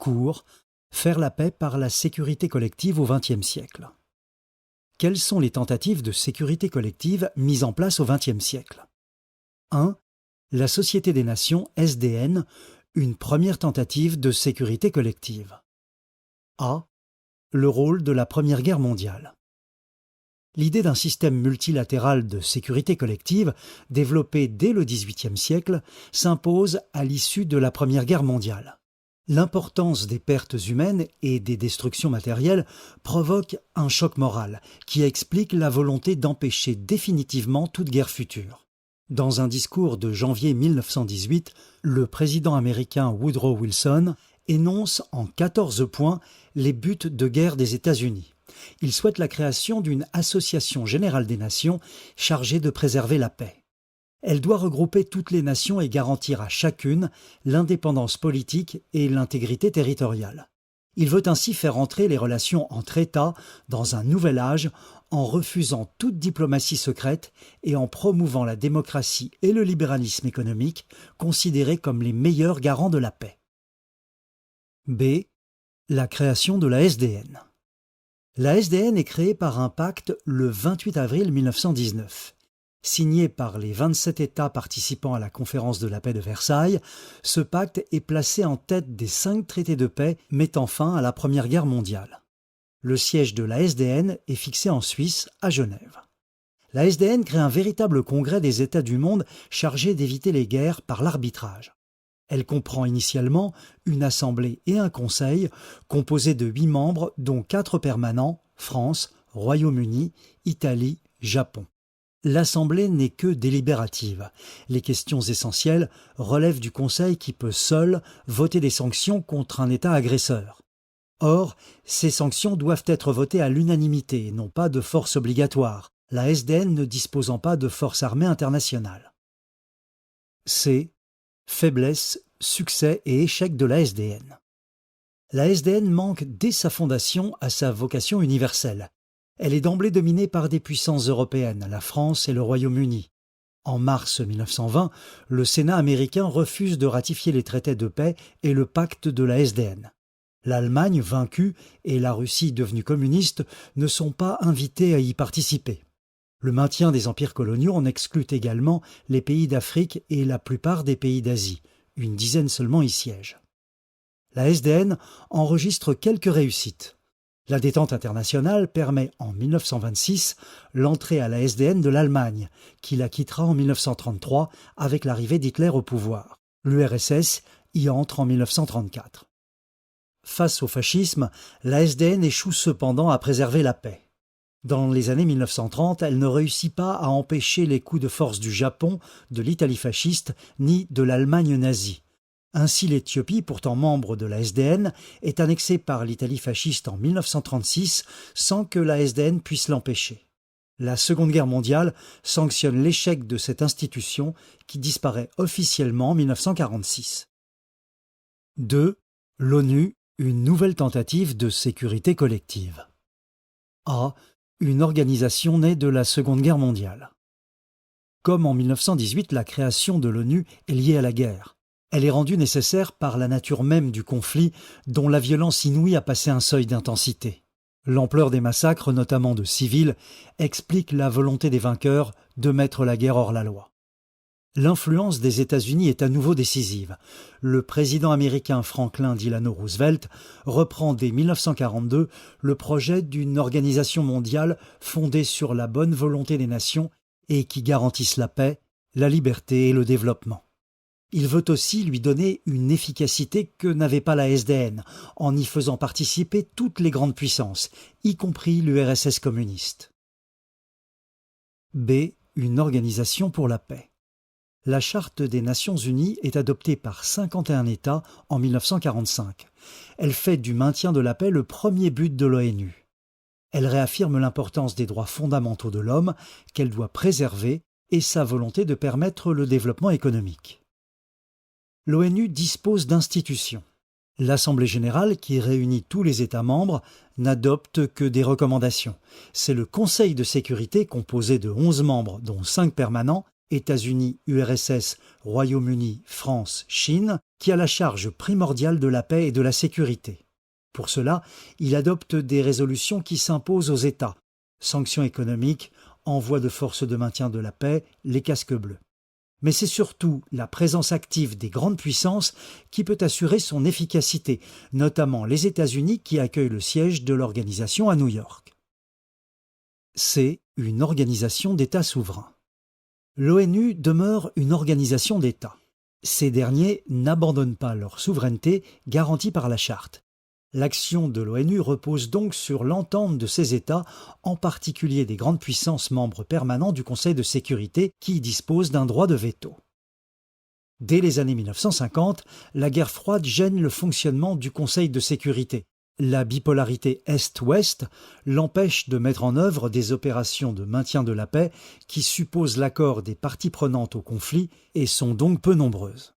court, faire la paix par la sécurité collective au XXe siècle. Quelles sont les tentatives de sécurité collective mises en place au XXe siècle? 1. La Société des Nations, SDN, une première tentative de sécurité collective. A. Le rôle de la Première Guerre mondiale. L'idée d'un système multilatéral de sécurité collective, développé dès le XVIIIe siècle, s'impose à l'issue de la Première Guerre mondiale. L'importance des pertes humaines et des destructions matérielles provoque un choc moral qui explique la volonté d'empêcher définitivement toute guerre future. Dans un discours de janvier 1918, le président américain Woodrow Wilson énonce en 14 points les buts de guerre des États-Unis. Il souhaite la création d'une association générale des nations chargée de préserver la paix. Elle doit regrouper toutes les nations et garantir à chacune l'indépendance politique et l'intégrité territoriale. Il veut ainsi faire entrer les relations entre États dans un nouvel âge en refusant toute diplomatie secrète et en promouvant la démocratie et le libéralisme économique, considérés comme les meilleurs garants de la paix. B. La création de la SDN. La SDN est créée par un pacte le 28 avril 1919. Signé par les 27 États participant à la conférence de la paix de Versailles, ce pacte est placé en tête des 5 traités de paix mettant fin à la Première Guerre mondiale. Le siège de la SDN est fixé en Suisse, à Genève. La SDN crée un véritable congrès des États du monde chargé d'éviter les guerres par l'arbitrage. Elle comprend initialement une assemblée et un conseil composés de 8 membres dont 4 permanents, France, Royaume-Uni, Italie, Japon. L'Assemblée n'est que délibérative. Les questions essentielles relèvent du Conseil qui peut seul voter des sanctions contre un État agresseur. Or, ces sanctions doivent être votées à l'unanimité et non pas de force obligatoire, la SDN ne disposant pas de force armée internationale. C. Faiblesse, succès et échec de la SDN. La SDN manque dès sa fondation à sa vocation universelle. Elle est d'emblée dominée par des puissances européennes, la France et le Royaume-Uni. En mars 1920, le Sénat américain refuse de ratifier les traités de paix et le pacte de la SDN. L'Allemagne, vaincue, et la Russie, devenue communiste, ne sont pas invités à y participer. Le maintien des empires coloniaux en exclut également les pays d'Afrique et la plupart des pays d'Asie. Une dizaine seulement y siègent. La SDN enregistre quelques réussites. La détente internationale permet en 1926 l'entrée à la SDN de l'Allemagne, qui la quittera en 1933 avec l'arrivée d'Hitler au pouvoir. L'URSS y entre en 1934. Face au fascisme, la SDN échoue cependant à préserver la paix. Dans les années 1930, elle ne réussit pas à empêcher les coups de force du Japon, de l'Italie fasciste, ni de l'Allemagne nazie. Ainsi, l'Éthiopie, pourtant membre de la SDN, est annexée par l'Italie fasciste en 1936 sans que la SDN puisse l'empêcher. La Seconde Guerre mondiale sanctionne l'échec de cette institution qui disparaît officiellement en 1946. 2. L'ONU, une nouvelle tentative de sécurité collective. A. Une organisation née de la Seconde Guerre mondiale. Comme en 1918, la création de l'ONU est liée à la guerre. Elle est rendue nécessaire par la nature même du conflit, dont la violence inouïe a passé un seuil d'intensité. L'ampleur des massacres, notamment de civils, explique la volonté des vainqueurs de mettre la guerre hors la loi. L'influence des États-Unis est à nouveau décisive. Le président américain Franklin Delano Roosevelt reprend dès 1942 le projet d'une organisation mondiale fondée sur la bonne volonté des nations et qui garantisse la paix, la liberté et le développement. Il veut aussi lui donner une efficacité que n'avait pas la SDN, en y faisant participer toutes les grandes puissances, y compris l'URSS communiste. B. Une organisation pour la paix. La Charte des Nations Unies est adoptée par 51 États en 1945. Elle fait du maintien de la paix le premier but de l'ONU. Elle réaffirme l'importance des droits fondamentaux de l'homme qu'elle doit préserver et sa volonté de permettre le développement économique. L'ONU dispose d'institutions. L'Assemblée générale, qui réunit tous les États membres, n'adopte que des recommandations. C'est le Conseil de sécurité, composé de 11 membres, dont 5 permanents, États-Unis, URSS, Royaume-Uni, France, Chine, qui a la charge primordiale de la paix et de la sécurité. Pour cela, il adopte des résolutions qui s'imposent aux États. Sanctions économiques, envoi de forces de maintien de la paix, les casques bleus. Mais c'est surtout la présence active des grandes puissances qui peut assurer son efficacité, notamment les États-Unis qui accueillent le siège de l'organisation à New York. C'est une organisation d'États souverains. L'ONU demeure une organisation d'États. Ces derniers n'abandonnent pas leur souveraineté garantie par la Charte. L'action de l'ONU repose donc sur l'entente de ces États, en particulier des grandes puissances membres permanents du Conseil de sécurité qui disposent d'un droit de veto. Dès les années 1950, la guerre froide gêne le fonctionnement du Conseil de sécurité. La bipolarité Est-Ouest l'empêche de mettre en œuvre des opérations de maintien de la paix qui supposent l'accord des parties prenantes au conflit et sont donc peu nombreuses.